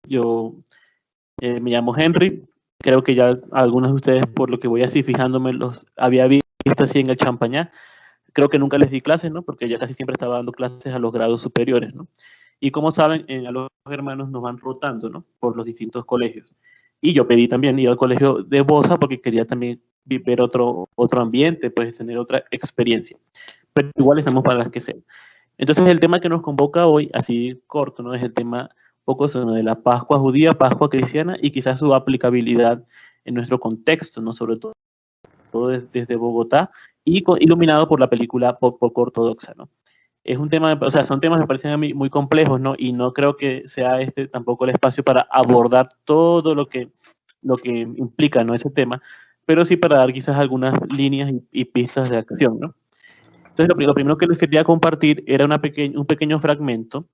Yo me llamo Henry. Creo que ya algunos de ustedes, por lo que voy así fijándome, los había visto así en el Champañá. Creo que nunca les di clases, ¿no? Porque yo casi siempre estaba dando clases a los grados superiores, ¿no? Y como saben, a los hermanos nos van rotando, ¿no? Por los distintos colegios. Y yo pedí también ir al colegio de Bosa porque quería también ver otro ambiente, pues tener otra experiencia. Pero igual estamos para las que sean. Entonces el tema que nos convoca hoy, así corto, ¿no? Es el tema un poco de la Pascua judía, Pascua cristiana y quizás su aplicabilidad en nuestro contexto, ¿no? Sobre todo desde Bogotá y iluminado por la película poco ortodoxa, ¿no? Es un tema, o sea, son temas que me parecen a mí muy complejos, ¿no? Y no creo que sea este tampoco el espacio para abordar todo lo que implica, ¿no? Ese tema, pero sí para dar quizás algunas líneas y pistas de acción, ¿no? Entonces, lo primero que les quería compartir era un pequeño fragmento,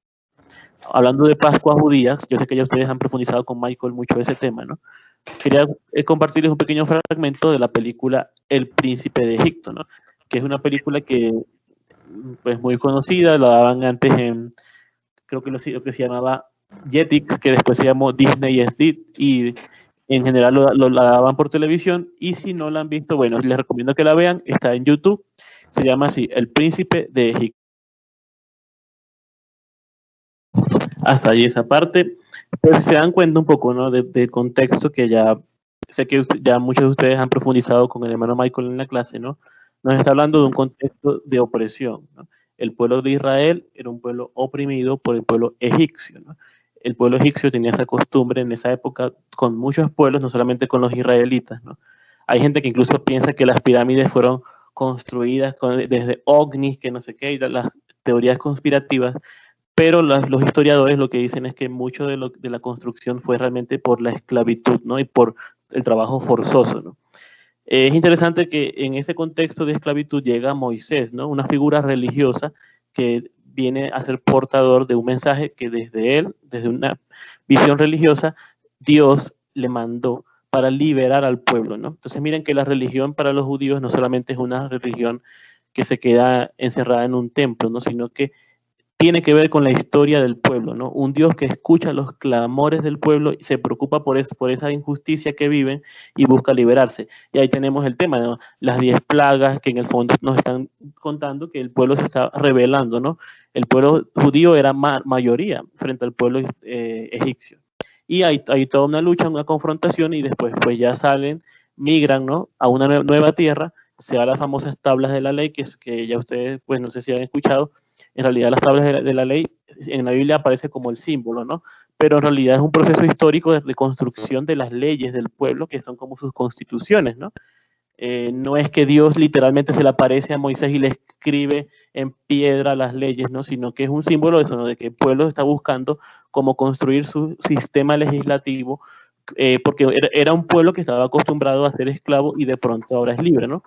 hablando de Pascua judías. Yo sé que ya ustedes han profundizado con Michael mucho ese tema, ¿no? Quería compartirles un pequeño fragmento de la película El Príncipe de Egipto, ¿no? Que es una película que, pues, muy conocida, la daban antes en, creo que lo que se llamaba Jetix, que después se llamó Disney XD, y en general la daban por televisión, y si no la han visto, bueno, les recomiendo que la vean, está en YouTube, se llama así, El Príncipe de Egipto. Hasta ahí esa parte, pues se dan cuenta un poco, ¿no? Del contexto que ya sé que ya muchos de ustedes han profundizado con el hermano Michael en la clase, ¿no? Nos está hablando de un contexto de opresión, ¿no? El pueblo de Israel era un pueblo oprimido por el pueblo egipcio, ¿no? El pueblo egipcio tenía esa costumbre en esa época con muchos pueblos, no solamente con los israelitas, ¿no? Hay gente que incluso piensa que las pirámides fueron construidas desde ovnis, que no sé qué, y las teorías conspirativas, pero los historiadores lo que dicen es que mucho de la construcción fue realmente por la esclavitud, ¿no? Y por el trabajo forzoso, ¿no? Es interesante que en ese contexto de esclavitud llega Moisés, ¿no? Una figura religiosa que viene a ser portador de un mensaje que desde él, desde una visión religiosa, Dios le mandó para liberar al pueblo, ¿no? Entonces miren que la religión para los judíos no solamente es una religión que se queda encerrada en un templo, ¿no? Sino que tiene que ver con la historia del pueblo, ¿no? Un Dios que escucha los clamores del pueblo y se preocupa por esa injusticia que viven y busca liberarse. Y ahí tenemos el tema, ¿no? Las 10 plagas que en el fondo nos están contando que el pueblo se está rebelando, ¿no? El pueblo judío era mayoría frente al pueblo egipcio. Y hay toda una lucha, una confrontación, y después pues ya salen, migran, ¿no? A una nueva tierra, se da las famosas tablas de la ley, que ya ustedes, pues no sé si han escuchado. En realidad las tablas de la ley en la Biblia aparece como el símbolo, ¿no? Pero en realidad es un proceso histórico de construcción de las leyes del pueblo, que son como sus constituciones, ¿no? No es que Dios literalmente se le aparece a Moisés y le escribe en piedra las leyes, ¿no? Sino que es un símbolo de eso, ¿no? De que el pueblo está buscando cómo construir su sistema legislativo, porque era un pueblo que estaba acostumbrado a ser esclavo y de pronto ahora es libre, ¿no?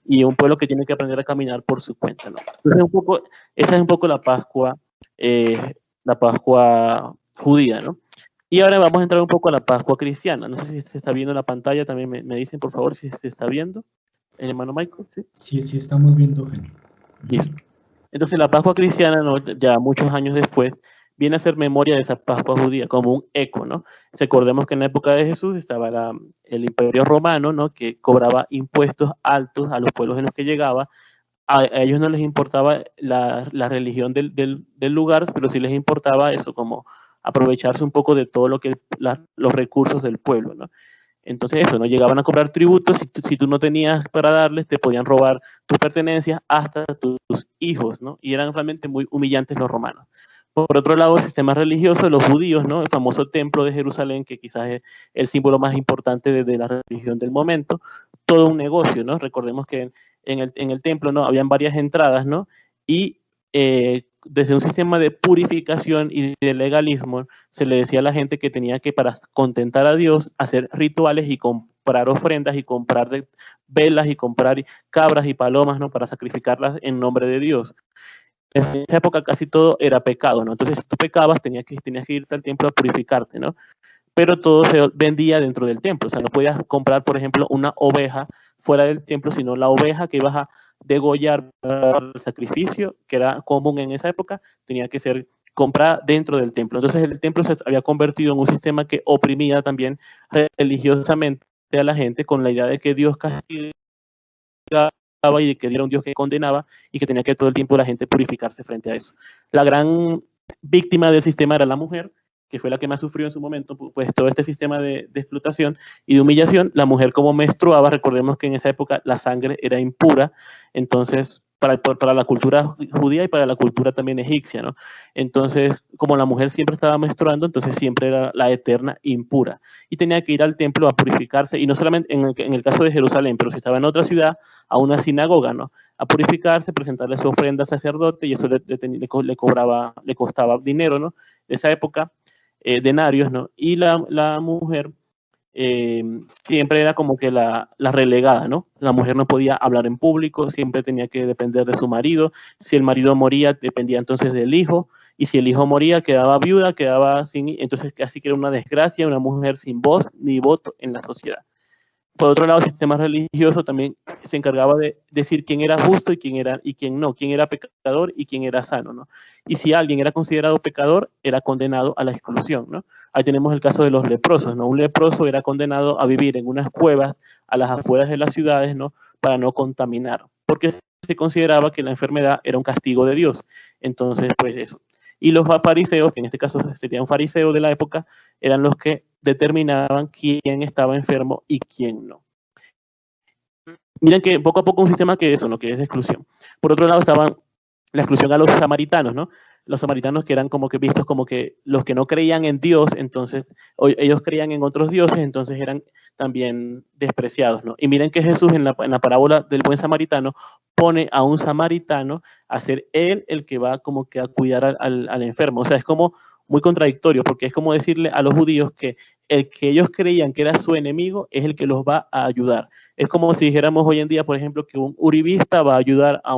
Y un pueblo que tiene que aprender a caminar por su cuenta, ¿no? Entonces, esa es un poco la Pascua judía, ¿no? Y ahora vamos a entrar un poco a la Pascua cristiana. No sé si se está viendo en la pantalla, también me dicen, por favor, si se está viendo. El hermano Michael, ¿sí? Sí, sí estamos viendo, Henry. Listo. Entonces la Pascua cristiana, ¿no? Ya muchos años después, viene a ser memoria de esa Pascua judía, como un eco, ¿no? Recordemos que en la época de Jesús estaba el Imperio Romano, ¿no? Que cobraba impuestos altos a los pueblos en los que llegaba. A ellos no les importaba la religión del lugar, pero sí les importaba eso, como aprovecharse un poco de todo lo que los recursos del pueblo, ¿no? Entonces eso, ¿no? Llegaban a cobrar tributos, si tú no tenías para darles, te podían robar tus pertenencias hasta tus hijos, ¿no? Y eran realmente muy humillantes los romanos. Por otro lado, el sistema religioso de los judíos, ¿no? El famoso templo de Jerusalén, que quizás es el símbolo más importante de la religión del momento, todo un negocio, ¿no? Recordemos que en el templo, ¿no? Habían varias entradas, ¿no? Y desde un sistema de purificación y de legalismo, se le decía a la gente que tenía que, para contentar a Dios, hacer rituales y comprar ofrendas y comprar velas y comprar cabras y palomas, ¿no? Para sacrificarlas en nombre de Dios. En esa época casi todo era pecado, ¿no? Entonces, si tú pecabas, tenías que irte al templo a purificarte, ¿no? Pero todo se vendía dentro del templo. O sea, no podías comprar, por ejemplo, una oveja fuera del templo, sino la oveja que ibas a degollar para el sacrificio, que era común en esa época, tenía que ser comprar dentro del templo. Entonces el templo se había convertido en un sistema que oprimía también religiosamente a la gente con la idea de que Dios castigaba y de que era un Dios que condenaba y que tenía que todo el tiempo la gente purificarse frente a eso. La gran víctima del sistema era la mujer, que fue la que más sufrió en su momento, pues todo este sistema de explotación y de humillación. La mujer como menstruaba, recordemos que en esa época la sangre era impura, entonces para la cultura judía y para la cultura también egipcia, ¿no? Entonces, como la mujer siempre estaba menstruando, entonces siempre era la eterna impura y tenía que ir al templo a purificarse, y no solamente en el caso de Jerusalén, pero si estaba en otra ciudad, a una sinagoga, ¿no? A purificarse, presentarle su ofrenda al sacerdote, y eso le costaba dinero, ¿no? De esa época, denarios, ¿no? Y la mujer siempre era como que la relegada, ¿no? La mujer no podía hablar en público, siempre tenía que depender de su marido. Si el marido moría, dependía entonces del hijo, y si el hijo moría, quedaba viuda, quedaba sin, entonces casi que era una desgracia, una mujer sin voz ni voto en la sociedad. Por otro lado, el sistema religioso también se encargaba de decir quién era justo y quién no, quién era pecador y quién era sano, ¿no? Y si alguien era considerado pecador, era condenado a la exclusión, ¿no? Ahí tenemos el caso de los leprosos, ¿no? Un leproso era condenado a vivir en unas cuevas a las afueras de las ciudades, ¿no? Para no contaminar, porque se consideraba que la enfermedad era un castigo de Dios. Entonces, pues eso. Y los fariseos, que en este caso serían fariseos de la época, eran los que determinaban quién estaba enfermo y quién no. Miren que poco a poco un sistema que eso, ¿no? Que es de exclusión. Por otro lado estaba la exclusión a los samaritanos, ¿no? Los samaritanos que eran como que vistos como que los que no creían en Dios, entonces ellos creían en otros dioses, entonces eran también despreciados, ¿no? Y miren que Jesús en la parábola del buen samaritano pone a un samaritano a ser él el que va como que a cuidar al enfermo. O sea, es como muy contradictorio, porque es como decirle a los judíos que el que ellos creían que era su enemigo es el que los va a ayudar. Es como si dijéramos hoy en día, por ejemplo, que un uribista va a ayudar a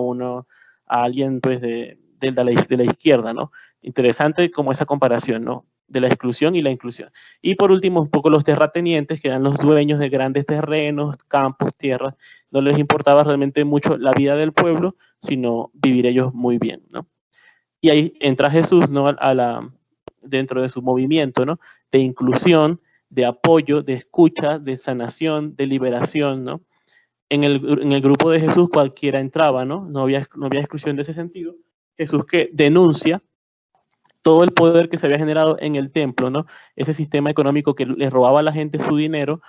alguien pues de la izquierda, ¿no? Interesante como esa comparación, ¿no? De la exclusión y la inclusión. Y por último, un poco los terratenientes, que eran los dueños de grandes terrenos, campos, tierras, no les importaba realmente mucho la vida del pueblo, sino vivir ellos muy bien, ¿no? Y ahí entra Jesús, ¿no? Dentro de su movimiento, ¿no? De inclusión, de apoyo, de escucha, de sanación, de liberación, ¿no? En el grupo de Jesús cualquiera entraba, ¿no? No había exclusión de ese sentido. Jesús que denuncia todo el poder que se había generado en el templo, ¿no? Ese sistema económico que le robaba a la gente su dinero,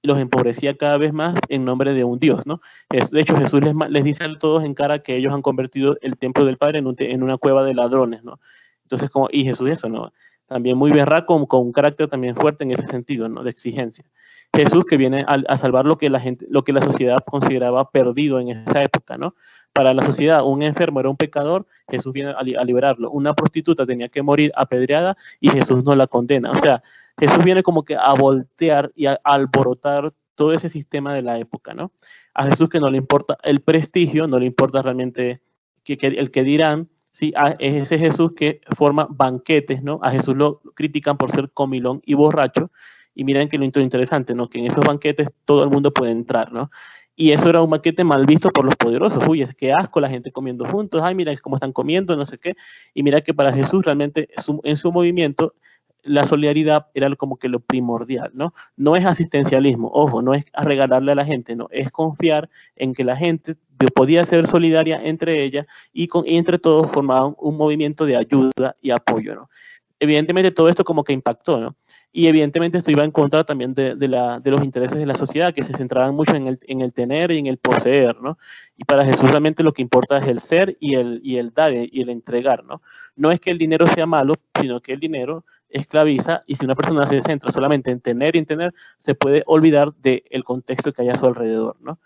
los empobrecía cada vez más en nombre de un Dios, ¿no? De hecho, Jesús les dice a todos en cara que ellos han convertido el templo del Padre en una cueva de ladrones, ¿no? Entonces, y Jesús eso, ¿no? También muy berraco, con un carácter también fuerte en ese sentido, ¿no? De exigencia. Jesús que viene a salvar lo que la sociedad consideraba perdido en esa época, ¿no? Para la sociedad, un enfermo era un pecador, Jesús viene a liberarlo. Una prostituta tenía que morir apedreada y Jesús no la condena. O sea, Jesús viene como que a voltear y a alborotar todo ese sistema de la época, ¿no? A Jesús que no le importa el prestigio, no le importa realmente el que dirán, ¿sí? Es ese Jesús que forma banquetes, ¿no? A Jesús lo critican por ser comilón y borracho, y miren que lo interesante, ¿no? Que en esos banquetes todo el mundo puede entrar, ¿no? Y eso era un banquete mal visto por los poderosos. Uy, es que asco la gente comiendo juntos. Ay, mira cómo están comiendo, no sé qué. Y mira que para Jesús realmente en su movimiento la solidaridad era como que lo primordial, ¿no? No es asistencialismo, ojo, no es a regalarle a la gente, no, es confiar en que la gente podía ser solidaria entre ellas y entre todos formaban un movimiento de ayuda y apoyo, ¿no? Evidentemente todo esto como que impactó, ¿no? Y evidentemente esto iba en contra también de los intereses de la sociedad, que se centraban mucho en el tener y en el poseer, ¿no? Y para Jesús realmente lo que importa es el ser y el dar y el entregar, ¿no? No es que el dinero sea malo, sino que el dinero esclaviza, y si una persona se centra solamente en tener y en tener, se puede olvidar del contexto que hay a su alrededor, ¿no?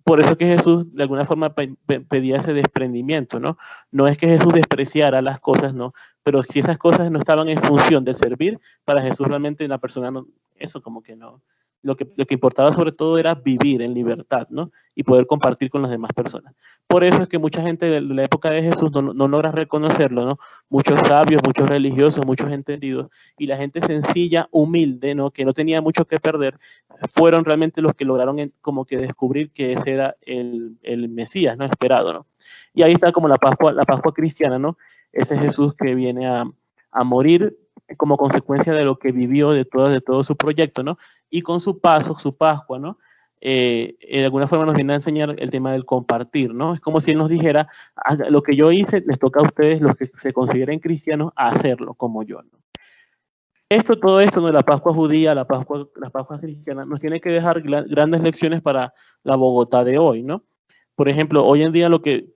Por eso que Jesús de alguna forma pedía ese desprendimiento, ¿no? No es que Jesús despreciara las cosas, ¿no? Pero si esas cosas no estaban en función de servir, para Jesús realmente la persona no, eso como que no. Lo que importaba sobre todo era vivir en libertad, ¿no? Y poder compartir con las demás personas. Por eso es que mucha gente de la época de Jesús no logra reconocerlo, ¿no? Muchos sabios, muchos religiosos, muchos entendidos, y la gente sencilla, humilde, ¿no? Que no tenía mucho que perder, fueron realmente los que lograron como que descubrir que ese era el Mesías, ¿no? Esperado, ¿no? Y ahí está como la Pascua cristiana, ¿no? ese Jesús que viene a morir como consecuencia de lo que vivió, de todo su proyecto, ¿no? Y con su paso, su Pascua, ¿no? De alguna forma nos viene a enseñar el tema del compartir, ¿no? Es como si él nos dijera, lo que yo hice, les toca a ustedes, los que se consideren cristianos, a hacerlo como yo, ¿no? Todo esto, ¿no? La Pascua judía, la Pascua cristiana, nos tiene que dejar grandes lecciones para la Bogotá de hoy, ¿no? Por ejemplo, hoy en día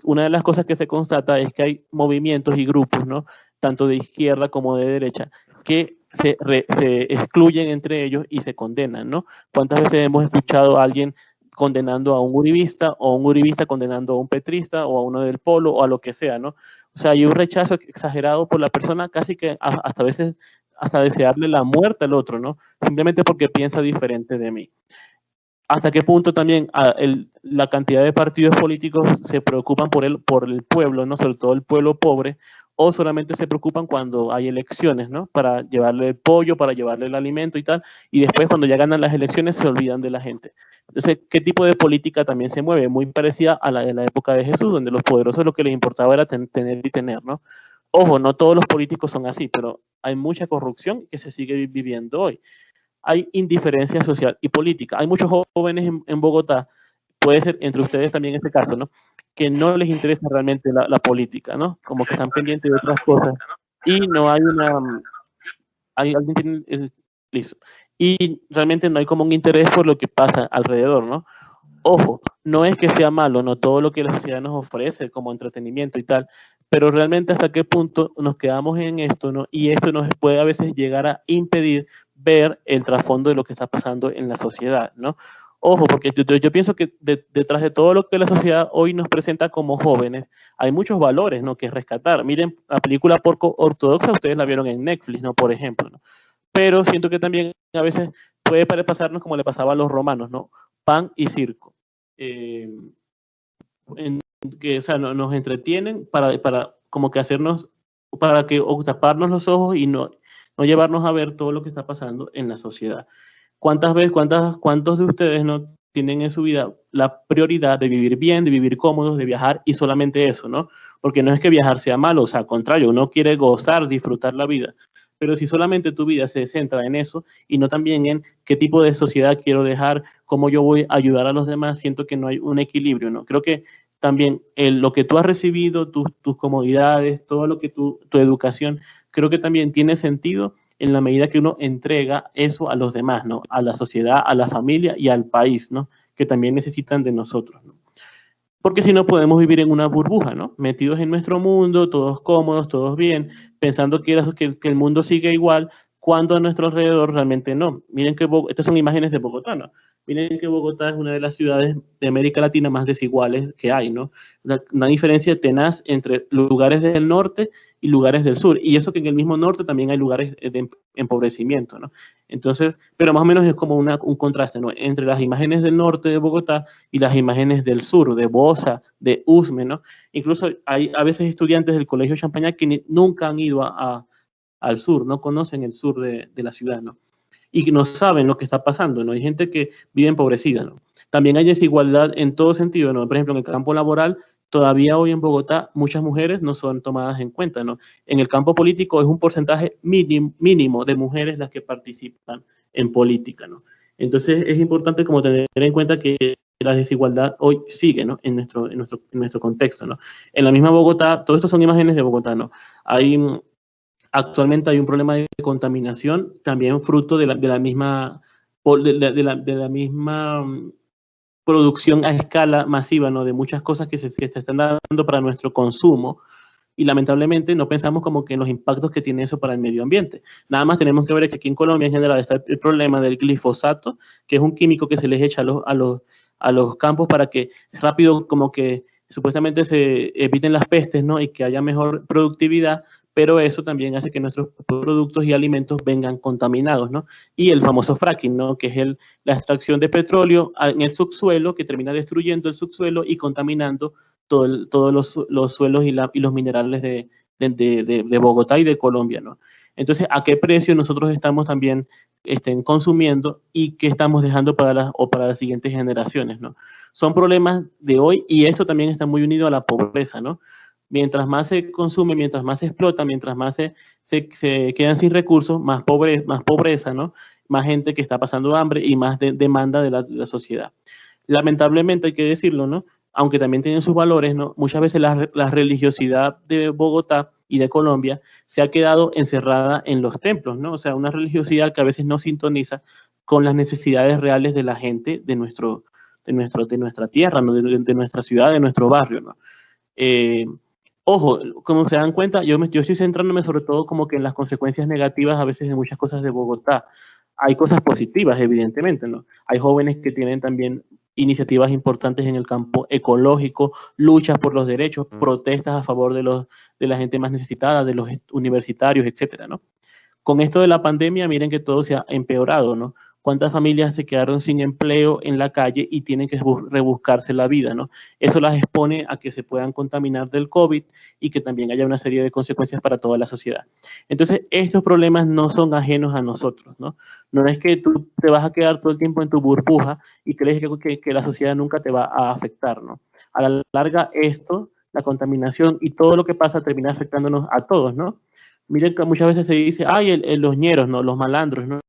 una de las cosas que se constata es que hay movimientos y grupos, ¿no? Tanto de izquierda como de derecha, que se excluyen entre ellos y se condenan, ¿no? ¿Cuántas veces hemos escuchado a alguien condenando a un uribista, o un uribista condenando a un petrista, o a uno del polo, o a lo que sea, ¿no? O sea, hay un rechazo exagerado por la persona, casi que hasta veces hasta desearle la muerte al otro, ¿no? Simplemente porque piensa diferente de mí. ¿Hasta qué punto también la cantidad de partidos políticos se preocupan por el pueblo, ¿no? Sobre todo el pueblo pobre, o solamente se preocupan cuando hay elecciones, ¿no? Para llevarle el pollo, para llevarle el alimento y tal, y después cuando ya ganan las elecciones se olvidan de la gente. Entonces, ¿qué tipo de política también se mueve? Muy parecida a la de la época de Jesús, donde los poderosos lo que les importaba era tener y tener, ¿no? Ojo, no todos los políticos son así, pero hay mucha corrupción que se sigue viviendo hoy. Hay indiferencia social y política. Hay muchos jóvenes en Bogotá, puede ser entre ustedes también en este caso, ¿no? Que no les interesa realmente la política, ¿no? Como que están pendientes de otras cosas. Y no hay alguien tiene, listo. Y realmente no hay como un interés por lo que pasa alrededor, ¿no? Ojo, no es que sea malo, no todo lo que la sociedad nos ofrece como entretenimiento y tal, pero realmente hasta qué punto nos quedamos en esto, ¿no? Y esto nos puede a veces llegar a impedir ver el trasfondo de lo que está pasando en la sociedad, ¿no? Ojo, porque yo pienso que detrás de todo lo que la sociedad hoy nos presenta como jóvenes, hay muchos valores, ¿no? Que rescatar. Miren, la película Porco Ortodoxa, ustedes la vieron en Netflix, ¿no? Por ejemplo, ¿no? Pero siento que también a veces puede pasarnos como le pasaba a los romanos, ¿no? Pan y circo. Que, o sea, nos entretienen para como que hacernos, para que o taparnos los ojos y no llevarnos a ver todo lo que está pasando en la sociedad. ¿Cuántos de ustedes no tienen en su vida la prioridad de vivir bien, de vivir cómodos, de viajar y solamente eso, ¿no? Porque no es que viajar sea malo, o sea, al contrario, uno quiere gozar, disfrutar la vida. Pero si solamente tu vida se centra en eso y no también en qué tipo de sociedad quiero dejar, cómo yo voy a ayudar a los demás, siento que no hay un equilibrio, ¿no? Creo que también lo que tú has recibido, tus comodidades, todo lo que tu educación, creo que también tiene sentido en la medida que uno entrega eso a los demás, ¿no? A la sociedad, a la familia y al país, ¿no? Que también necesitan de nosotros, ¿no? Porque si no podemos vivir en una burbuja, ¿no? Metidos en nuestro mundo, todos cómodos, todos bien, pensando que el mundo sigue igual, cuando a nuestro alrededor realmente no. Miren que estas son imágenes de Bogotá, ¿no? Miren que Bogotá es una de las ciudades de América Latina más desiguales que hay, ¿no? Una diferencia tenaz entre lugares del norte y lugares del sur. Y eso que en el mismo norte también hay lugares de empobrecimiento, ¿no? Entonces, pero más o menos es como un contraste, ¿no? Entre las imágenes del norte de Bogotá y las imágenes del sur, de Bosa, de Usme, ¿no? Incluso hay a veces estudiantes del Colegio Champañá que nunca han ido al sur, no conocen el sur de la ciudad, ¿no? Y que no saben lo que está pasando, ¿no? Hay gente que vive empobrecida, ¿no? También hay desigualdad en todo sentido, ¿no? Por ejemplo, en el campo laboral, todavía hoy en Bogotá muchas mujeres no son tomadas en cuenta, ¿no? En el campo político es un porcentaje mínimo de mujeres las que participan en política, ¿no? Entonces es importante como tener en cuenta que la desigualdad hoy sigue, ¿no? En nuestro contexto, ¿no? En la misma Bogotá, todo esto son imágenes de Bogotá, ¿no? Actualmente hay un problema de contaminación, también fruto de la misma producción a escala masiva, ¿no? De muchas cosas que se están dando para nuestro consumo, y lamentablemente no pensamos como que en los impactos que tiene eso para el medio ambiente. Nada más tenemos que ver que aquí en Colombia en general está el problema del glifosato, que es un químico que se les echa a los campos para que rápido como que supuestamente se eviten las pestes, ¿no? Y que haya mejor productividad, pero eso también hace que nuestros productos y alimentos vengan contaminados, ¿no? Y el famoso fracking, ¿no? Que es la extracción de petróleo en el subsuelo, que termina destruyendo el subsuelo y contaminando todos los suelos y los minerales de Bogotá y de Colombia, ¿no? Entonces, ¿a qué precio nosotros estamos también consumiendo y qué estamos dejando para las siguientes generaciones, ¿no? Son problemas de hoy y esto también está muy unido a la pobreza, ¿no? Mientras más se consume, mientras más se explota, mientras más se quedan sin recursos, más pobreza, ¿no? Más gente que está pasando hambre y más demanda de la sociedad. Lamentablemente hay que decirlo, ¿no? Aunque también tienen sus valores, ¿no? Muchas veces la religiosidad de Bogotá y de Colombia se ha quedado encerrada en los templos, ¿no? O sea, una religiosidad que a veces no sintoniza con las necesidades reales de la gente de nuestra tierra, ¿no? de nuestra ciudad, de nuestro barrio, ¿no? Eh, Ojo, como se dan cuenta, yo estoy centrándome sobre todo como que en las consecuencias negativas a veces de muchas cosas de Bogotá. Hay cosas positivas, evidentemente, ¿no? Hay jóvenes que tienen también iniciativas importantes en el campo ecológico, luchas por los derechos, protestas a favor de la gente más necesitada, de los universitarios, etcétera, ¿no? Con esto de la pandemia, miren que todo se ha empeorado, ¿no? Cuántas familias se quedaron sin empleo en la calle y tienen que rebuscarse la vida, ¿no? Eso las expone a que se puedan contaminar del COVID y que también haya una serie de consecuencias para toda la sociedad. Entonces, estos problemas no son ajenos a nosotros, ¿no? No es que tú te vas a quedar todo el tiempo en tu burbuja y crees que la sociedad nunca te va a afectar, ¿no? A la larga, esto, la contaminación y todo lo que pasa termina afectándonos a todos, ¿no? Miren que muchas veces se dice, ay, los ñeros, ¿no? Los malandros, ¿no?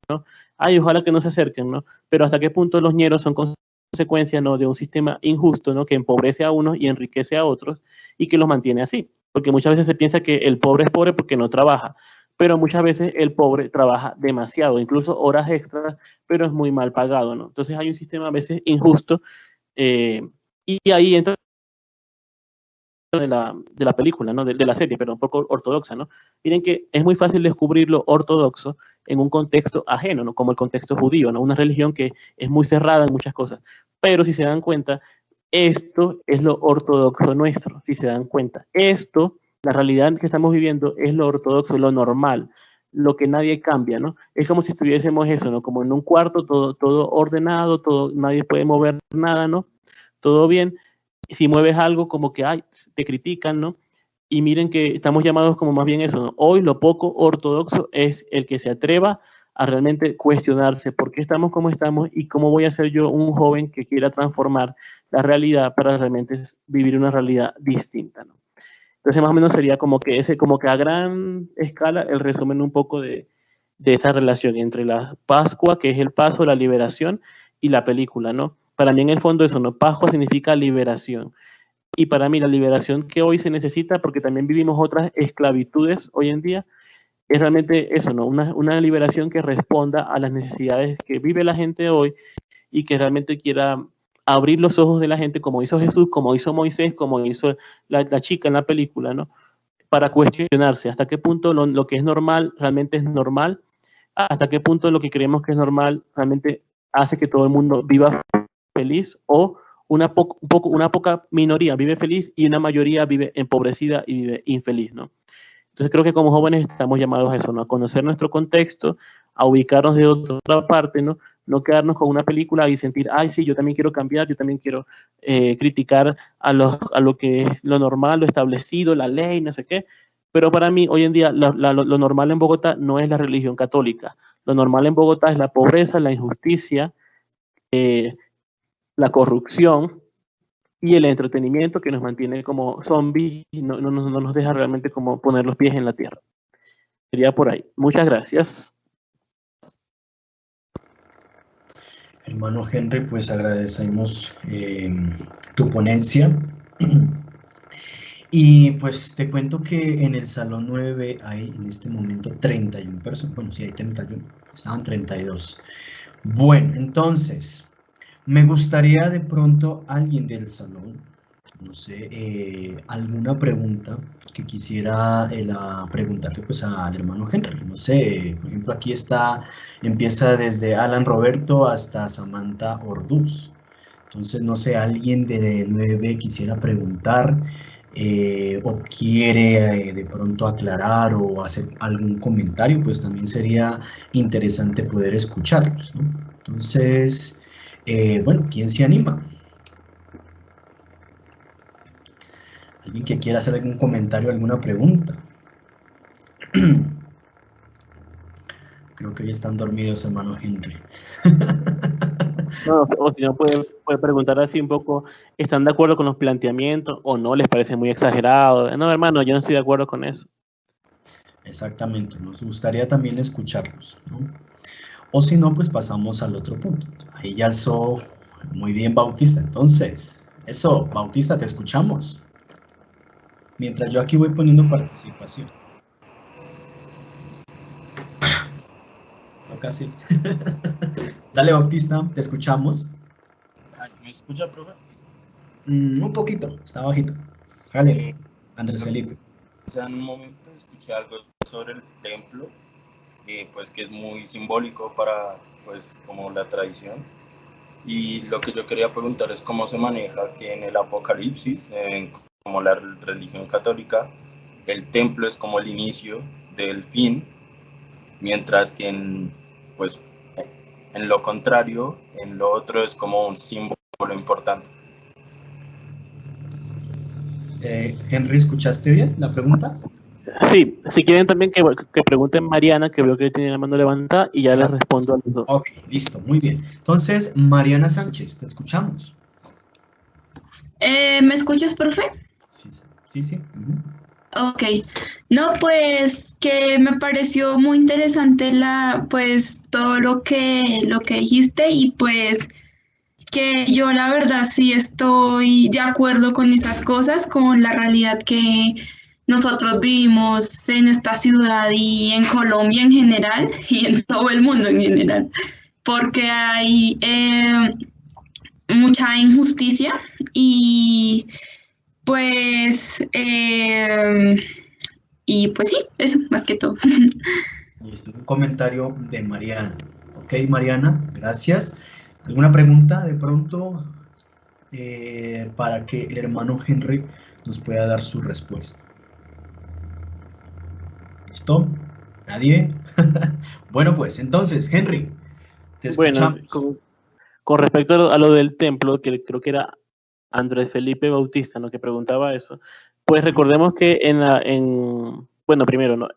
Ay, ojalá que no se acerquen, ¿no? Pero hasta qué punto los ñeros son consecuencia, ¿no? De un sistema injusto, ¿no? Que empobrece a unos y enriquece a otros y que los mantiene así. Porque muchas veces se piensa que el pobre es pobre porque no trabaja, pero muchas veces el pobre trabaja demasiado, incluso horas extras, pero es muy mal pagado, ¿no? Entonces hay un sistema a veces injusto y ahí entra de la película, ¿no? De la serie, pero un poco ortodoxa, ¿no? Miren que es muy fácil descubrir lo ortodoxo en un contexto ajeno, ¿no? Como el contexto judío, ¿no? Una religión que es muy cerrada en muchas cosas. Pero si se dan cuenta, esto es lo ortodoxo nuestro, si se dan cuenta. Esto, la realidad que estamos viviendo es lo ortodoxo, lo normal, lo que nadie cambia, ¿no? Es como si estuviésemos eso, ¿no? Como en un cuarto, todo ordenado, todo, nadie puede mover nada, ¿no? Todo bien, si mueves algo como que ay, te critican, ¿no? Y miren que estamos llamados como más bien eso, ¿no? Hoy lo poco ortodoxo es el que se atreva a realmente cuestionarse por qué estamos como estamos y cómo voy a ser yo un joven que quiera transformar la realidad para realmente vivir una realidad distinta, ¿no? Entonces más o menos sería como que a gran escala el resumen un poco de esa relación entre la Pascua, que es el paso, la liberación, y la película, ¿no? Para mí en el fondo eso, ¿no? Pascua significa liberación. Y para mí la liberación que hoy se necesita, porque también vivimos otras esclavitudes hoy en día, es realmente eso, ¿no? Una liberación que responda a las necesidades que vive la gente hoy y que realmente quiera abrir los ojos de la gente como hizo Jesús, como hizo Moisés, como hizo la chica en la película, ¿no? Para cuestionarse hasta qué punto lo que es normal realmente es normal, hasta qué punto lo que creemos que es normal realmente hace que todo el mundo viva feliz o una poca minoría vive feliz y una mayoría vive empobrecida y vive infeliz, ¿no? Entonces creo que como jóvenes estamos llamados a eso, ¿no? A conocer nuestro contexto, a ubicarnos de otra parte, ¿no? No quedarnos con una película y sentir, ay, sí, yo también quiero cambiar, yo también quiero criticar a lo que es lo normal, lo establecido, la ley, no sé qué. Pero para mí, hoy en día, lo normal en Bogotá no es la religión católica. Lo normal en Bogotá es la pobreza, la injusticia, la corrupción, y el entretenimiento que nos mantiene como zombies y no nos deja realmente como poner los pies en la tierra. Sería por ahí. Muchas gracias. Hermano Henry, pues agradecemos tu ponencia. Y pues te cuento que en el Salón 9 hay en este momento 31 personas. Bueno, sí hay 31, estaban 32. Bueno, entonces, me gustaría de pronto alguien del salón, no sé, alguna pregunta que quisiera preguntarle pues al hermano Henry. No sé, por ejemplo, aquí empieza desde Alan Roberto hasta Samantha Orduz. Entonces, no sé, alguien de 9 quisiera preguntar o quiere de pronto aclarar o hacer algún comentario, pues también sería interesante poder escucharlos, ¿no? Entonces, bueno, ¿quién se anima? ¿Alguien que quiera hacer algún comentario, alguna pregunta? Creo que ya están dormidos, hermano Henry. No, o si no, puede preguntar así un poco, ¿están de acuerdo con los planteamientos o no? ¿Les parece muy exagerado? No, hermano, yo no estoy de acuerdo con eso. Exactamente, nos gustaría también escucharlos, ¿no? O si no, pues pasamos al otro punto. Ahí ya alzó muy bien Bautista. Entonces, eso, Bautista, te escuchamos. Mientras yo aquí voy poniendo participación. Toca así. Dale, Bautista, te escuchamos. ¿Me escucha, profe? Un poquito, está bajito. Dale, Andrés Felipe. O sea, en un momento escuché algo sobre el templo, pues que es muy simbólico para, pues, como la tradición. Y lo que yo quería preguntar es cómo se maneja que en el Apocalipsis, como la religión católica, el templo es como el inicio del fin, mientras que pues, en lo contrario, en lo otro es como un símbolo importante. Henry, ¿escuchaste bien la pregunta? Sí, si quieren también que pregunten Mariana, que veo que tiene la mano levantada, y ya les respondo a los dos. Ok, listo, muy bien. Entonces, Mariana Sánchez, te escuchamos. ¿Me escuchas, profe? Sí. Ok. No, pues que me pareció muy interesante pues todo lo que dijiste y pues que yo la verdad sí estoy de acuerdo con esas cosas, con la realidad que nosotros vivimos en esta ciudad y en Colombia en general y en todo el mundo en general, porque hay mucha injusticia y pues sí, eso más que todo. Listo, un comentario de Mariana. Ok, Mariana, gracias. ¿Alguna pregunta de pronto para que el hermano Henry nos pueda dar su respuesta? ¿Listo? ¿Nadie? Bueno, pues entonces, Henry, te Bueno, escuchamos. con respecto a lo del templo, que creo que era Andrés Felipe Bautista, ¿no? Que preguntaba eso, pues recordemos que bueno, primero, ¿no?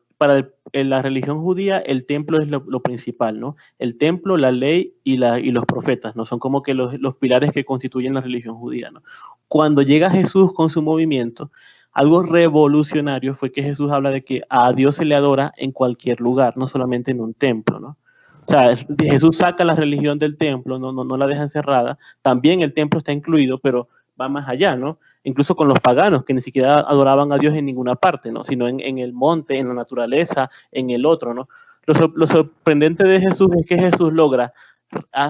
En la religión judía el templo es lo principal, ¿no? El templo, la ley y los profetas, ¿no? Son como que los pilares que constituyen la religión judía, ¿no? Cuando llega Jesús con su movimiento, algo revolucionario fue que Jesús habla de que a Dios se le adora en cualquier lugar, no solamente en un templo, ¿no? O sea, Jesús saca la religión del templo, no la deja encerrada. También el templo está incluido, pero va más allá, ¿no? Incluso con los paganos, que ni siquiera adoraban a Dios en ninguna parte, ¿no? Sino en el monte, en la naturaleza, en el otro, ¿no? Lo sorprendente de Jesús es que Jesús logra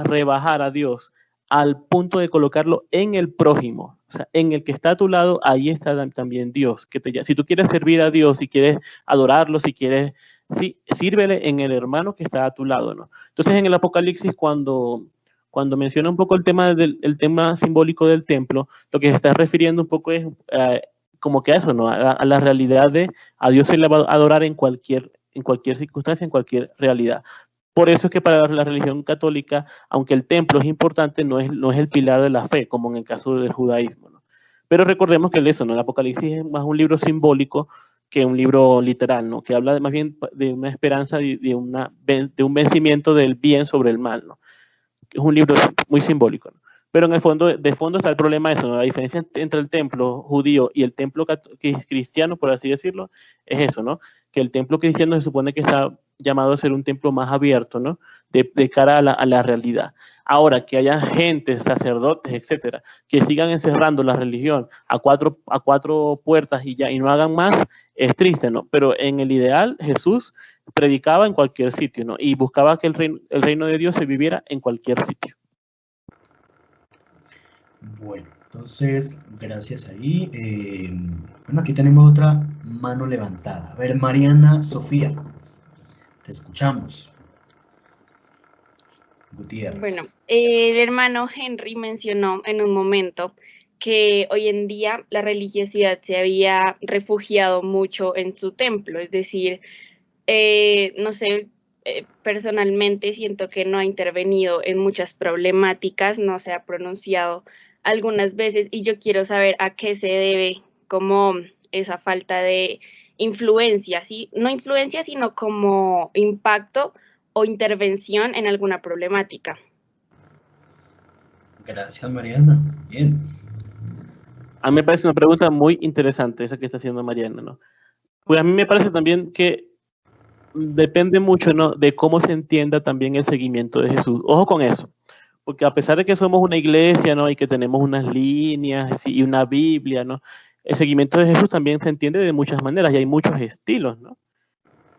rebajar a Dios al punto de colocarlo en el prójimo, o sea, en el que está a tu lado, ahí está también Dios. Si tú quieres servir a Dios, si quieres adorarlo, si quieres, sí, sírvele en el hermano que está a tu lado, ¿no? Entonces en el Apocalipsis, cuando menciona un poco el tema simbólico del templo, lo que se está refiriendo un poco es como que a eso, ¿no? A la realidad de a Dios se le va a adorar en cualquier circunstancia, en cualquier realidad. Por eso es que para la religión católica, aunque el templo es importante, no es el pilar de la fe, como en el caso del judaísmo, ¿no? Pero recordemos que eso, ¿no? El Apocalipsis es más un libro simbólico que un libro literal, ¿no? Que habla más bien de una esperanza, de un vencimiento del bien sobre el mal, ¿no? Es un libro muy simbólico, ¿no? Pero en el fondo, de fondo está el problema de eso, ¿no? La diferencia entre el templo judío y el templo cristiano, por así decirlo, es eso, ¿no? Que el templo cristiano se supone que está llamado a ser un templo más abierto, ¿no? De cara a la realidad. Ahora, que haya gente, sacerdotes, etcétera, que sigan encerrando la religión a cuatro puertas y no hagan más, es triste, ¿no? Pero en el ideal, Jesús predicaba en cualquier sitio, ¿no? Y buscaba que el reino de Dios se viviera en cualquier sitio. Bueno, entonces, gracias ahí. Bueno, aquí tenemos otra mano levantada. A ver, Mariana Sofía, te escuchamos. Gutiérrez. Bueno, el hermano Henry mencionó en un momento que hoy en día la religiosidad se había refugiado mucho en su templo, es decir, no sé, personalmente siento que no ha intervenido en muchas problemáticas, no se ha pronunciado algunas veces y yo quiero saber a qué se debe como esa falta de influencia, ¿sí? No influencia, sino como impacto o intervención en alguna problemática. Gracias, Mariana. Bien. A mí me parece una pregunta muy interesante esa que está haciendo Mariana, ¿no? Pues a mí me parece también que depende mucho, ¿no?, de cómo se entienda también el seguimiento de Jesús. Ojo con eso, porque a pesar de que somos una iglesia, ¿no?, y que tenemos unas líneas y una Biblia, ¿no?, el seguimiento de Jesús también se entiende de muchas maneras y hay muchos estilos, ¿no?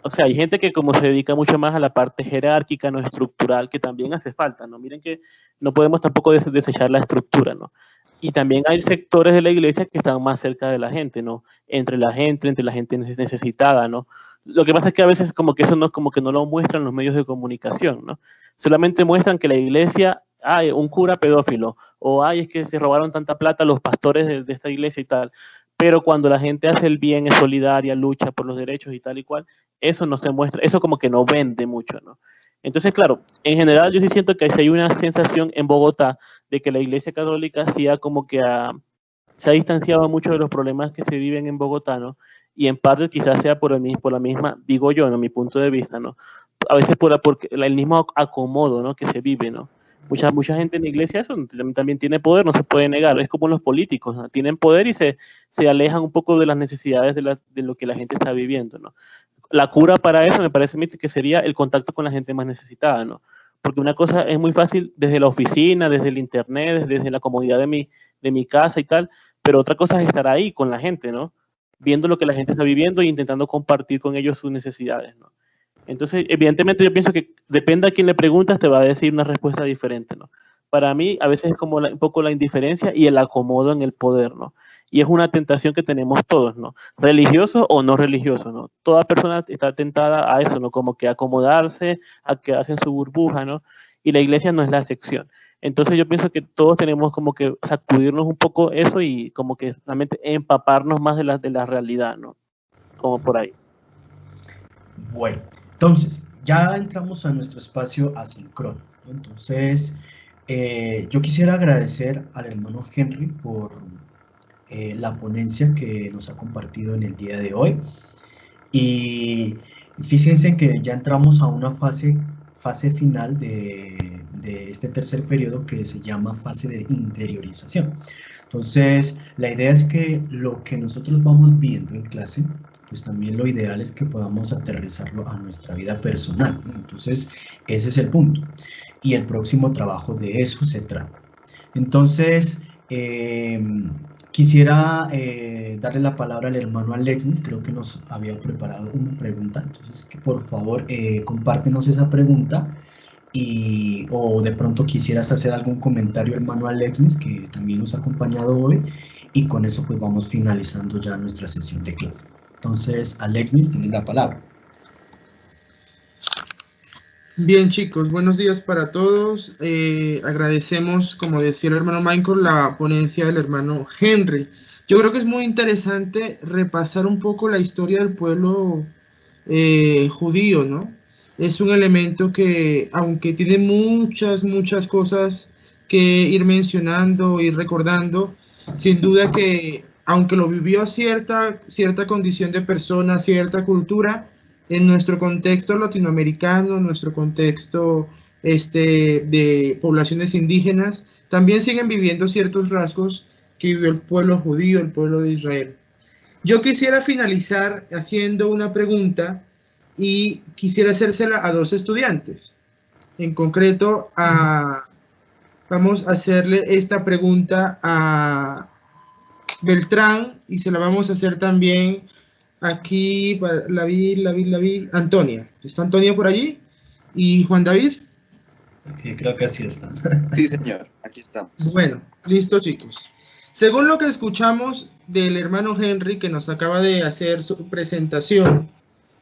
O sea, hay gente que como se dedica mucho más a la parte jerárquica, no estructural, que también hace falta, ¿no? Miren que no podemos tampoco desechar la estructura, ¿no? Y también hay sectores de la iglesia que están más cerca de la gente, ¿no? Entre la gente necesitada, ¿no? Lo que pasa es que a veces como que eso no, como que no lo muestran los medios de comunicación, ¿no? Solamente muestran que la iglesia, hay un cura pedófilo, o ay, es que se robaron tanta plata los pastores de esta iglesia y tal. Pero cuando la gente hace el bien, es solidaria, lucha por los derechos y tal y cual, eso no se muestra, eso como que no vende mucho, ¿no? Entonces, claro, en general yo sí siento que hay una sensación en Bogotá de que la Iglesia Católica sí como que se ha distanciado mucho de los problemas que se viven en Bogotá, ¿no? Y en parte quizás sea por la misma, digo yo, ¿no?, mi punto de vista, ¿no? A veces por el mismo acomodo, ¿no?, que se vive, ¿no? Mucha gente en la iglesia eso también tiene poder, no se puede negar, es como los políticos, ¿no? Tienen poder y se alejan un poco de las necesidades de lo que la gente está viviendo, ¿no? La cura para eso me parece que sería el contacto con la gente más necesitada, ¿no? Porque una cosa es muy fácil desde la oficina, desde el internet, desde la comodidad de mi casa y tal, pero otra cosa es estar ahí con la gente, ¿no? Viendo lo que la gente está viviendo e intentando compartir con ellos sus necesidades, ¿no? Entonces, evidentemente yo pienso que depende a quién le preguntas, te va a decir una respuesta diferente, ¿no? Para mí, a veces es como un poco la indiferencia y el acomodo en el poder, ¿no? Y es una tentación que tenemos todos, ¿no? Religiosos o no religiosos, ¿no? Toda persona está tentada a eso, ¿no? Como que acomodarse, a quedarse en su burbuja, ¿no? Y la iglesia no es la excepción. Entonces yo pienso que todos tenemos como que sacudirnos un poco eso y como que realmente empaparnos más de la realidad, ¿no? Como por ahí. Bueno, entonces, ya entramos a nuestro espacio asíncrono, ¿no? Entonces, yo quisiera agradecer al hermano Henry por la ponencia que nos ha compartido en el día de hoy. Y fíjense que ya entramos a una fase final de este tercer periodo que se llama fase de interiorización. Entonces, la idea es que lo que nosotros vamos viendo en clase, pues también lo ideal es que podamos aterrizarlo a nuestra vida personal, ¿no? Entonces, ese es el punto. Y el próximo trabajo de eso se trata. Entonces, quisiera darle la palabra al hermano Alexis, creo que nos había preparado una pregunta, entonces que por favor compártenos esa pregunta o de pronto quisieras hacer algún comentario, hermano Alexis, que también nos ha acompañado hoy, y con eso pues vamos finalizando ya nuestra sesión de clase. Entonces, Alexis, tienes la palabra. Bien, chicos, buenos días para todos. Agradecemos, como decía el hermano Michael, la ponencia del hermano Henry. Yo creo que es muy interesante repasar un poco la historia del pueblo judío, ¿no? Es un elemento que, aunque tiene muchas cosas que ir mencionando, ir recordando, sin duda que, aunque lo vivió cierta condición de persona, cierta cultura, en nuestro contexto latinoamericano, en nuestro contexto de poblaciones indígenas, también siguen viviendo ciertos rasgos que vivió el pueblo judío, el pueblo de Israel. Yo quisiera finalizar haciendo una pregunta y quisiera hacérsela a dos estudiantes. En concreto, vamos a hacerle esta pregunta a Beltrán y se la vamos a hacer también aquí, la vi, Antonia. ¿Está Antonia por allí? ¿Y Juan David? Okay, creo que así está. Sí, señor, aquí estamos. Bueno, listo, chicos. Según lo que escuchamos del hermano Henry, que nos acaba de hacer su presentación,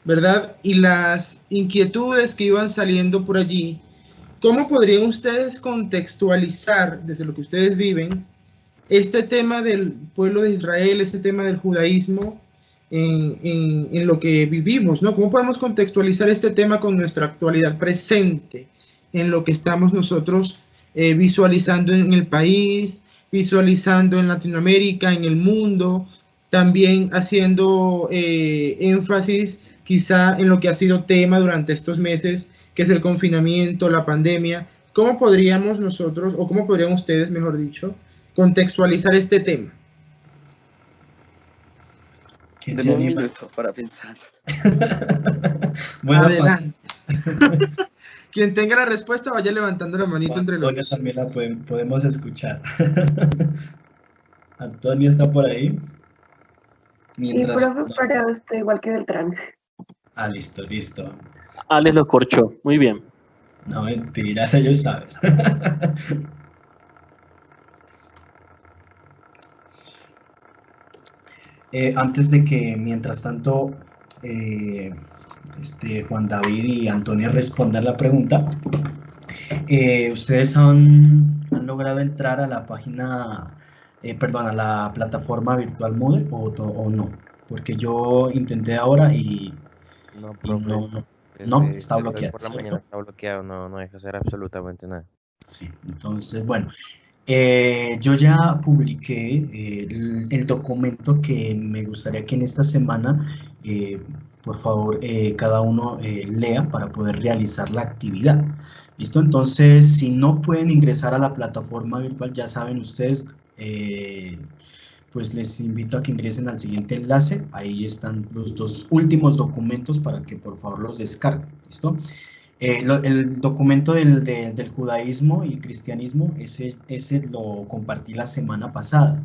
¿verdad? Y las inquietudes que iban saliendo por allí, ¿cómo podrían ustedes contextualizar, desde lo que ustedes viven, este tema del pueblo de Israel, este tema del judaísmo, en lo que vivimos, ¿no? ¿Cómo podemos contextualizar este tema con nuestra actualidad presente, en lo que estamos nosotros visualizando en el país, visualizando en Latinoamérica, en el mundo, también haciendo énfasis quizá en lo que ha sido tema durante estos meses que es el confinamiento, la pandemia. ¿Cómo podríamos nosotros, o cómo podrían ustedes, mejor dicho, contextualizar este tema? ¿Quién se Denme un anima? minuto para pensar. Bueno, Adelante. Quien tenga la respuesta vaya levantando la manito entre los Antonio dos. también la podemos escuchar. Antonio está por ahí. Y Mientras. profe, pero estoy igual que Beltrán. Ah, listo, listo. Alex lo corchó. Muy bien. No, mentiras, ellos saben. Antes de que, mientras tanto, Juan David y Antonio respondan la pregunta, ¿ustedes han logrado entrar a la página, perdón, a la plataforma virtual Moodle o no? Porque yo intenté ahora y No, y profe, no, desde, está desde hoy bloqueado, por la mañana ¿cierto? está bloqueado, no deja hacer absolutamente nada. Sí, entonces, bueno, yo ya publiqué el documento que me gustaría que en esta semana, por favor, cada uno lea para poder realizar la actividad. ¿Listo? Entonces, si no pueden ingresar a la plataforma virtual, ya saben ustedes, pues les invito a que ingresen al siguiente enlace. Ahí están los dos últimos documentos para que por favor los descarguen. ¿Listo? El documento del judaísmo y cristianismo, ese lo compartí la semana pasada,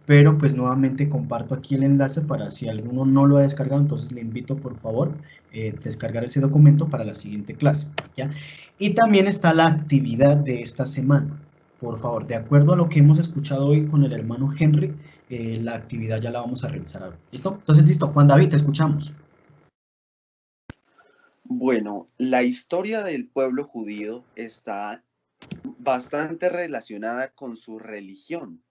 pero pues nuevamente comparto aquí el enlace para si alguno no lo ha descargado, entonces le invito por favor descargar ese documento para la siguiente clase, ¿ya? Y también está la actividad de esta semana. Por favor, de acuerdo a lo que hemos escuchado hoy con el hermano Henry, la actividad ya la vamos a realizar ahora. ¿Listo? Entonces, listo. Juan David, te escuchamos. Bueno, la historia del pueblo judío está bastante relacionada con su religión.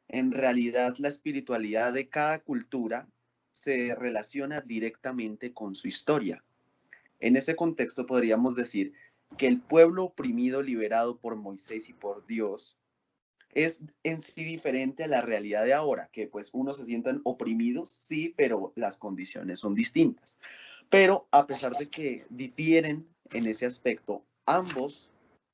En realidad, la espiritualidad de cada cultura se relaciona directamente con su historia. En ese contexto podríamos decir que el pueblo oprimido liberado por Moisés y por Dios es en sí diferente a la realidad de ahora, que pues unos se sientan oprimidos, sí, pero las condiciones son distintas. Pero a pesar de que difieren en ese aspecto, ambos,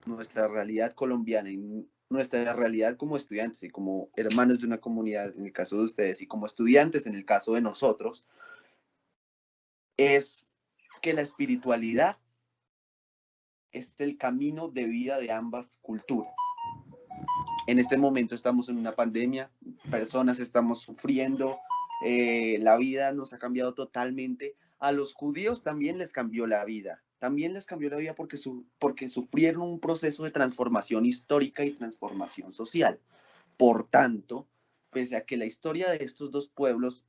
nuestra realidad colombiana y nuestra realidad como estudiantes y como hermanos de una comunidad, en el caso de ustedes, y como estudiantes, en el caso de nosotros, es que la espiritualidad es el camino de vida de ambas culturas. En este momento estamos en una pandemia, personas estamos sufriendo, la vida nos ha cambiado totalmente. A los judíos también les cambió la vida. También les cambió la vida porque sufrieron un proceso de transformación histórica y transformación social. Por tanto, pese a que la historia de estos dos pueblos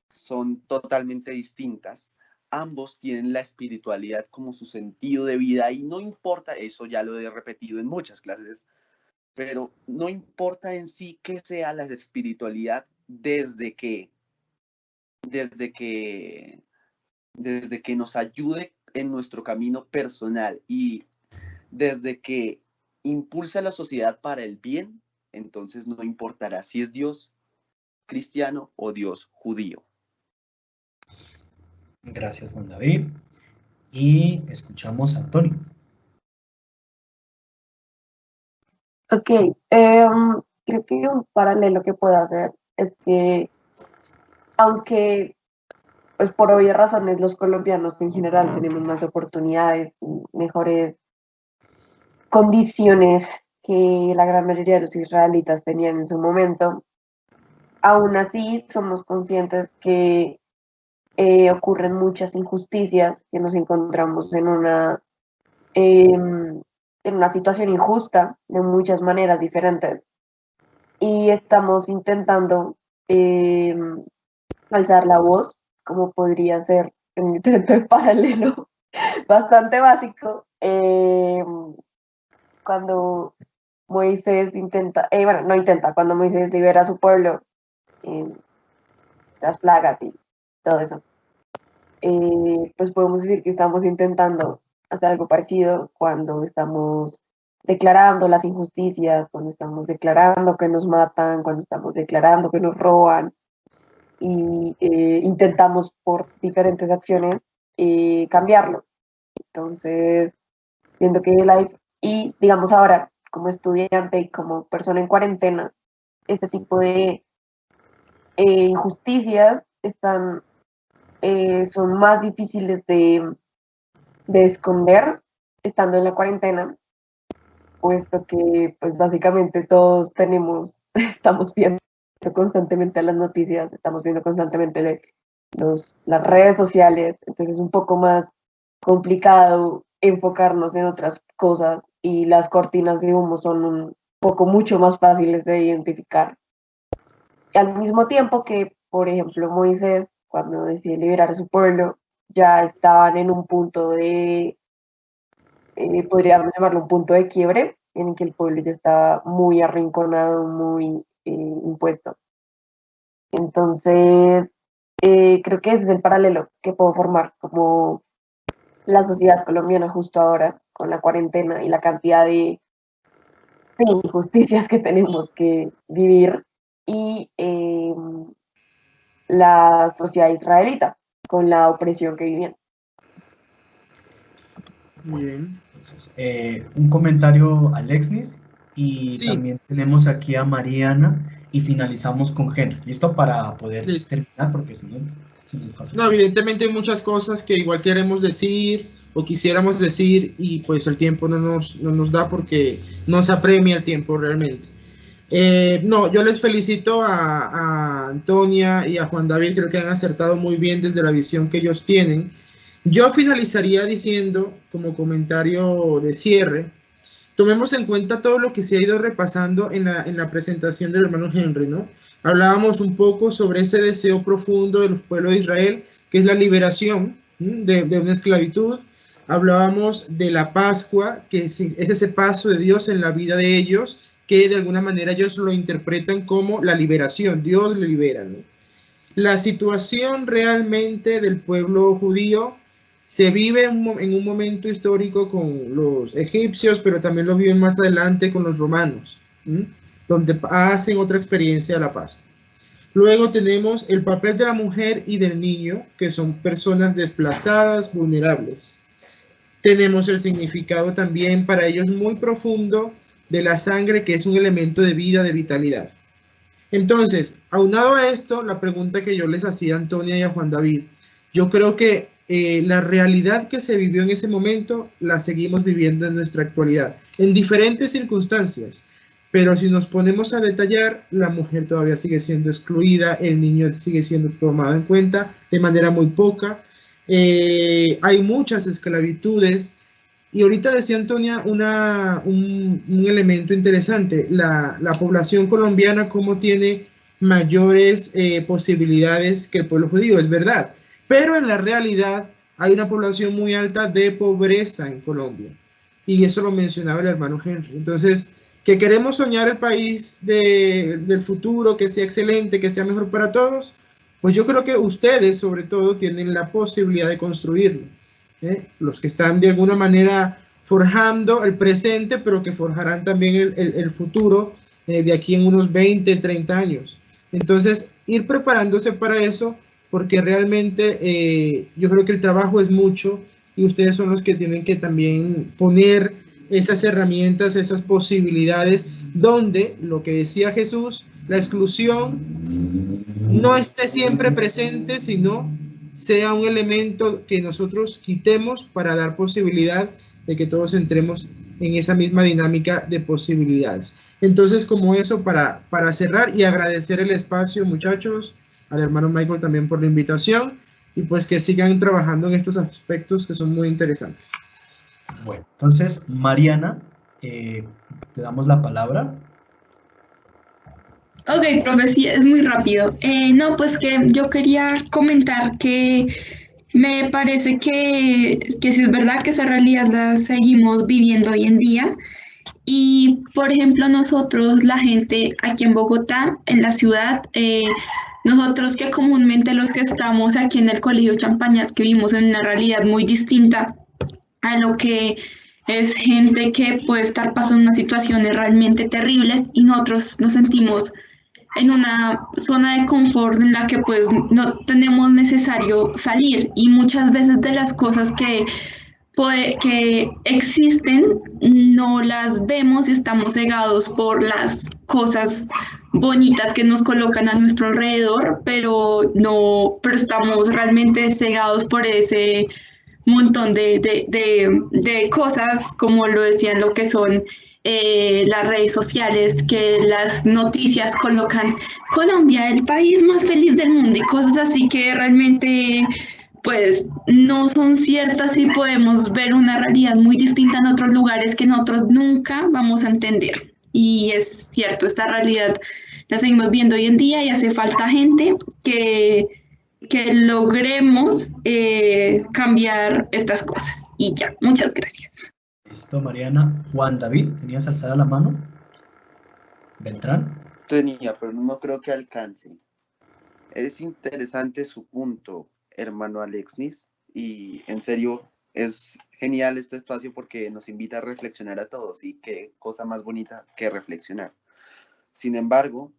son totalmente distintas, ambos tienen la espiritualidad como su sentido de vida y no importa, eso ya lo he repetido en muchas clases, pero no importa en sí qué sea la espiritualidad desde que nos ayude en nuestro camino personal y desde que impulsa a la sociedad para el bien, entonces no importará si es Dios cristiano o Dios judío. Gracias, Juan David. Y escuchamos a Antonio. Ok, creo que un paralelo que puedo hacer es que, aunque pues por obvias razones los colombianos en general tenemos más oportunidades y mejores condiciones que la gran mayoría de los israelitas tenían en su momento, aún así somos conscientes que ocurren muchas injusticias, que nos encontramos en una situación injusta de muchas maneras diferentes y estamos intentando alzar la voz, como podría ser un intento de paralelo bastante básico, cuando Moisés intenta, bueno, no intenta, cuando Moisés libera a su pueblo, las plagas y todo eso, pues podemos decir que estamos intentando hacer algo parecido cuando estamos declarando las injusticias, cuando estamos declarando que nos matan, cuando estamos declarando que nos roban y intentamos por diferentes acciones cambiarlo. Entonces, siento que y digamos ahora, como estudiante y como persona en cuarentena, este tipo de injusticias son más difíciles de esconder estando en la cuarentena, puesto que pues básicamente todos estamos viendo constantemente las noticias, estamos viendo constantemente las redes sociales, entonces es un poco más complicado enfocarnos en otras cosas y las cortinas de humo son un poco mucho más fáciles de identificar. Y al mismo tiempo que, por ejemplo, Moisés, cuando decide liberar a su pueblo, ya estaban en un punto podríamos llamarlo un punto de quiebre, en el que el pueblo ya estaba muy arrinconado, muy impuesto. Entonces, creo que ese es el paralelo que puedo formar, como la sociedad colombiana justo ahora, con la cuarentena y la cantidad de injusticias que tenemos que vivir, y la sociedad israelita, con la opresión que vivían. Muy bien. Entonces, un comentario a Alexnis y Sí. también tenemos aquí a Mariana y finalizamos con Henry. ¿Listo? Para poder terminar, porque si no pasa. No, evidentemente hay muchas cosas que igual queremos decir o quisiéramos decir y pues el tiempo no nos da porque no se apremia el tiempo realmente. No, yo les felicito a Antonia y a Juan David, creo que han acertado muy bien desde la visión que ellos tienen. Yo finalizaría diciendo, como comentario de cierre, tomemos en cuenta todo lo que se ha ido repasando en la presentación del hermano Henry, ¿no? Hablábamos un poco sobre ese deseo profundo del pueblo de Israel, que es la liberación de una esclavitud. Hablábamos de la Pascua, que es ese paso de Dios en la vida de ellos, que de alguna manera ellos lo interpretan como la liberación, Dios le libera, ¿no? La situación realmente del pueblo judío se vive en un momento histórico con los egipcios, pero también lo viven más adelante con los romanos, donde hacen otra experiencia de la Pascua. Luego tenemos el papel de la mujer y del niño, que son personas desplazadas, vulnerables. Tenemos el significado también para ellos muy profundo de la sangre, que es un elemento de vida, de vitalidad. Entonces, aunado a esto, la pregunta que yo les hacía a Antonia y a Juan David, yo creo que la realidad que se vivió en ese momento la seguimos viviendo en nuestra actualidad, en diferentes circunstancias, pero si nos ponemos a detallar, la mujer todavía sigue siendo excluida, el niño sigue siendo tomado en cuenta de manera muy poca, hay muchas esclavitudes, y ahorita decía Antonia un elemento interesante, la población colombiana cómo tiene mayores posibilidades que el pueblo judío, es verdad, pero en la realidad hay una población muy alta de pobreza en Colombia, y eso lo mencionaba el hermano Henry. Entonces, que queremos soñar el país del futuro, que sea excelente, que sea mejor para todos, pues yo creo que ustedes sobre todo tienen la posibilidad de construirlo. Los que están de alguna manera forjando el presente, pero que forjarán también el futuro de aquí en unos 20, 30 años. Entonces, ir preparándose para eso, porque realmente yo creo que el trabajo es mucho y ustedes son los que tienen que también poner esas herramientas, esas posibilidades, donde lo que decía Jesús, la exclusión no esté siempre presente, sino sea un elemento que nosotros quitemos para dar posibilidad de que todos entremos en esa misma dinámica de posibilidades. Entonces, como eso, para cerrar y agradecer el espacio, muchachos, al hermano Michael también por la invitación, y pues que sigan trabajando en estos aspectos que son muy interesantes. Bueno, entonces, Mariana, te damos la palabra. Ok, profe, sí, es muy rápido. No, pues que yo quería comentar que me parece que sí es verdad que esa realidad la seguimos viviendo hoy en día. Y, por ejemplo, nosotros, la gente aquí en Bogotá, en la ciudad, nosotros que comúnmente los que estamos aquí en el Colegio Champañas, que vivimos en una realidad muy distinta a lo que es gente que puede estar pasando unas situaciones realmente terribles, y nosotros nos sentimos en una zona de confort en la que pues no tenemos necesario salir, y muchas veces de las cosas que que existen, no las vemos y estamos cegados por las cosas bonitas que nos colocan a nuestro alrededor, pero estamos realmente cegados por ese montón de cosas, como lo decían, lo que son las redes sociales, que las noticias colocan Colombia, el país más feliz del mundo y cosas así que realmente pues no son ciertas y podemos ver una realidad muy distinta en otros lugares que nosotros nunca vamos a entender. Y es cierto, esta realidad la seguimos viendo hoy en día y hace falta gente que logremos cambiar estas cosas. Y ya, muchas gracias. Listo, Mariana. Juan David, ¿tenías alzada la mano? Beltrán. Tenía, pero no creo que alcance. Es interesante su punto, hermano Alexnis, y en serio es genial este espacio porque nos invita a reflexionar a todos, y qué cosa más bonita que reflexionar. Sin embargo,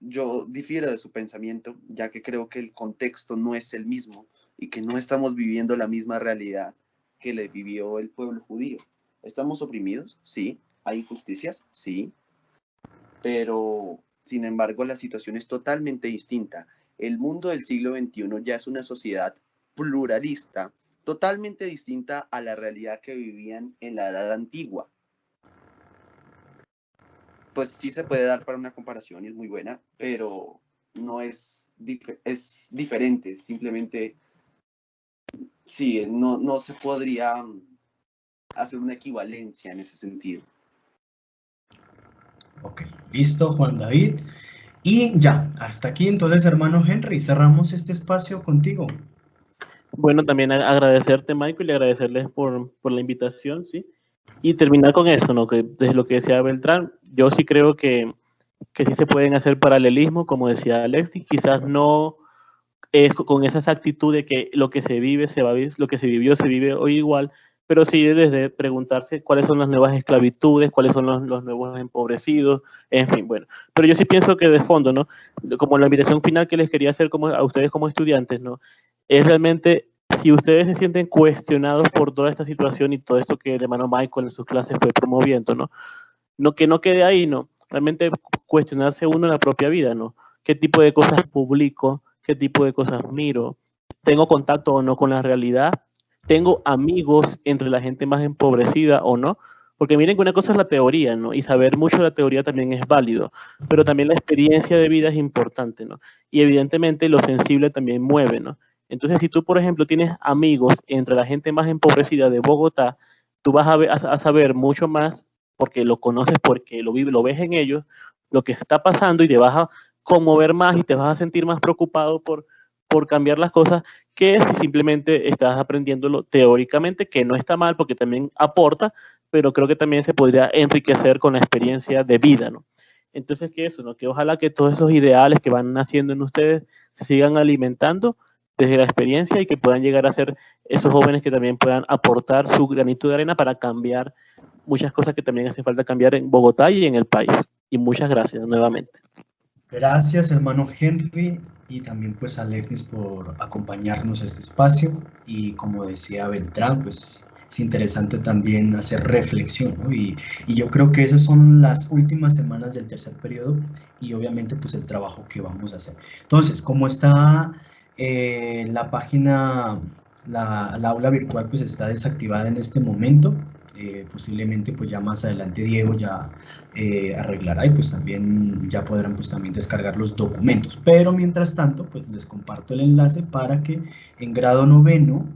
yo difiero de su pensamiento, ya que creo que el contexto no es el mismo y que no estamos viviendo la misma realidad que le vivió el pueblo judío. ¿Estamos oprimidos? Sí. ¿Hay injusticias? Sí. Pero, sin embargo, la situación es totalmente distinta. El mundo del siglo XXI ya es una sociedad pluralista, totalmente distinta a la realidad que vivían en la Edad Antigua. Pues sí se puede dar para una comparación y es muy buena, pero no es diferente, simplemente sí, no se podría hacer una equivalencia en ese sentido. Ok, listo, Juan David. Y ya, hasta aquí entonces, hermano Henry, cerramos este espacio contigo. Bueno, también agradecerte, Michael, y agradecerles por la invitación, ¿sí? Y terminar con eso, ¿no? Que desde lo que decía Beltrán, yo sí creo que sí se pueden hacer paralelismos, como decía Alexis, quizás no es con esa exactitud de que lo que se vive se va a vivir, lo que se vivió se vive hoy igual, pero sí desde preguntarse cuáles son las nuevas esclavitudes, cuáles son los nuevos empobrecidos, en fin, bueno. Pero yo sí pienso que de fondo, ¿no? Como la invitación final que les quería hacer a ustedes como estudiantes, ¿no? Es realmente, si ustedes se sienten cuestionados por toda esta situación y todo esto que el hermano Michael en sus clases fue promoviendo, ¿no? Que no quede ahí, ¿no? Realmente cuestionarse uno en la propia vida, ¿no? ¿Qué tipo de cosas publico? ¿Qué tipo de cosas miro? ¿Tengo contacto o no con la realidad? ¿Tengo amigos entre la gente más empobrecida o no? Porque miren que una cosa es la teoría, ¿no? Y saber mucho de la teoría también es válido, pero también la experiencia de vida es importante, ¿no? Y evidentemente lo sensible también mueve, ¿no? Entonces, si tú, por ejemplo, tienes amigos entre la gente más empobrecida de Bogotá, tú vas a saber mucho más porque lo conoces, porque lo vives, lo ves en ellos, lo que está pasando y te vas a conmover más y te vas a sentir más preocupado por cambiar las cosas que si simplemente estás aprendiéndolo teóricamente, que no está mal porque también aporta, pero creo que también se podría enriquecer con la experiencia de vida, ¿no? Entonces, que eso, ¿no? Que ojalá que todos esos ideales que van naciendo en ustedes se sigan alimentando desde la experiencia y que puedan llegar a ser esos jóvenes que también puedan aportar su granito de arena para cambiar muchas cosas que también hace falta cambiar en Bogotá y en el país. Y muchas gracias nuevamente. Gracias, hermano Henry, y también pues a Alexis por acompañarnos a este espacio. Y como decía Beltrán, pues es interesante también hacer reflexión, ¿no? Y yo creo que esas son las últimas semanas del tercer periodo y obviamente pues el trabajo que vamos a hacer. Entonces, como está la página, la aula virtual pues está desactivada en este momento, posiblemente pues ya más adelante Diego ya arreglará y pues también ya podrán pues también descargar los documentos, pero mientras tanto pues les comparto el enlace para que en grado noveno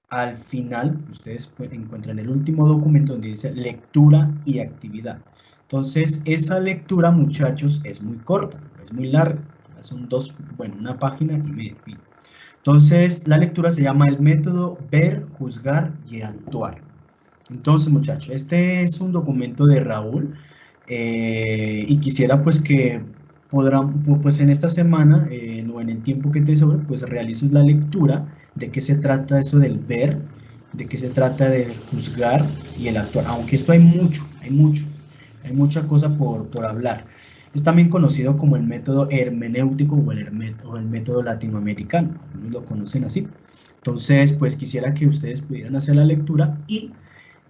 al final ustedes encuentran el último documento donde dice lectura y actividad. Entonces esa lectura, muchachos, es muy corta, es muy larga, son una página y media. Entonces la lectura se llama el método ver, juzgar y actuar. Entonces, muchachos, este es un documento de Raúl y quisiera pues que podrán, pues en esta semana o en el tiempo que te sobre, pues realices la lectura de qué se trata eso del ver, de qué se trata del juzgar y el actuar, aunque esto hay mucha cosa por hablar. Es también conocido como el método hermenéutico o el método latinoamericano, algunos lo conocen así. Entonces, pues quisiera que ustedes pudieran hacer la lectura y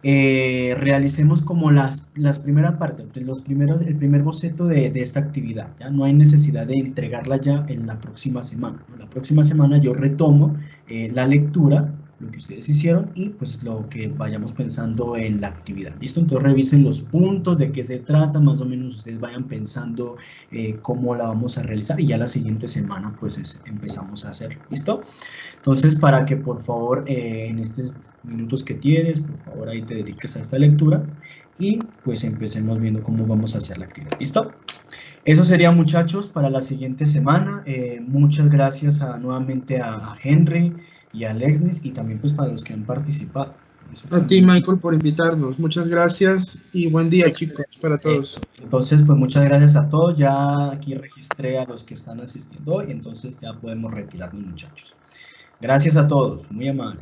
realicemos como las primeras partes, el primer boceto de esta actividad. Ya no hay necesidad de entregarla ya en la próxima semana, ¿no? La próxima semana yo retomo la lectura, lo que ustedes hicieron y pues lo que vayamos pensando en la actividad. ¿Listo? Entonces revisen los puntos, de qué se trata, más o menos ustedes vayan pensando cómo la vamos a realizar y ya la siguiente semana pues empezamos a hacer. ¿Listo? Entonces, para que por favor en estos minutos que tienes, por favor ahí te dediques a esta lectura y pues empecemos viendo cómo vamos a hacer la actividad. ¿Listo? Eso sería, muchachos, para la siguiente semana. Muchas gracias nuevamente a Henry y a Alexis y también pues para los que han participado. A ti, Michael, por invitarnos. Muchas gracias y buen día, chicos, para todos. Entonces, pues muchas gracias a todos. Ya aquí registré a los que están asistiendo hoy, entonces ya podemos retirarnos, muchachos. Gracias a todos, muy amable.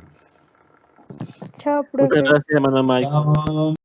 Chao, profe. Muchas gracias, hermano Mike. Chao.